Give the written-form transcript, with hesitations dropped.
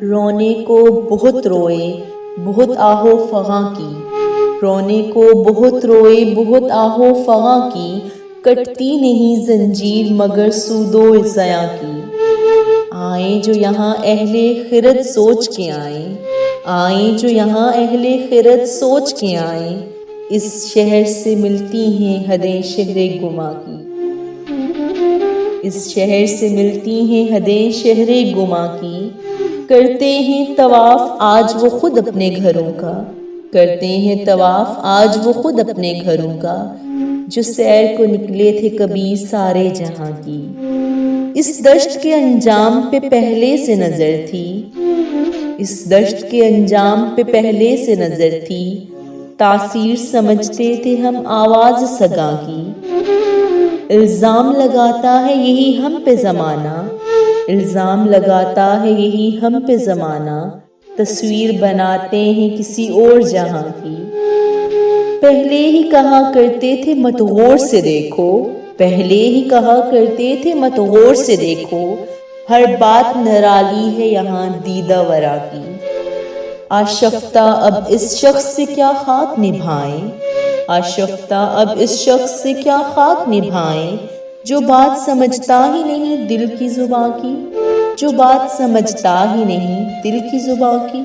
رونے کو بہت روئے بہت آہو فغاں کی، رونے کو بہت روئے بہت آہو فغاں کی، کٹتی نہیں زنجیر مگر سود و زیاں کی۔ آئیں جو یہاں اہل خرد سوچ کے آئیں، آئیں جو یہاں اہل خرد سوچ کے آئیں، اس شہر سے ملتی ہیں حدیں شہر گما کی، اس شہر سے ملتی ہیں حدیں شہر گما کی۔ کرتے ہیں طواف آج وہ خود اپنے گھروں کا، کرتے ہیں طواف آج وہ خود اپنے گھروں کا، جو سیر کو نکلے تھے کبھی سارے جہاں کی۔ اس دشت کے انجام پہ پہلے سے نظر تھی، اس دشت کے انجام پہ پہلے سے نظر تھی، تاثیر سمجھتے تھے ہم آواز سگاں کی۔ الزام لگاتا ہے یہی ہم پہ زمانہ، الزام لگاتا ہے یہی ہم پہ زمانہ، تصویر بناتے ہیں کسی اور جہاں کی۔ پہلے ہی کہا کرتے تھے مت غور سے دیکھو، پہلے ہی کہا کرتے تھے مت غور سے دیکھو، ہر بات نرالی ہے یہاں دیدہ ورا کی۔ آشفتہ اب اس شخص سے کیا خاک نبھائیں، آشفتہ اب اس شخص سے کیا خاک نبھائیں، جو بات سمجھتا ہی نہیں دل کی زباں کی، جو بات سمجھتا ہی نہیں دل کی زباں کی۔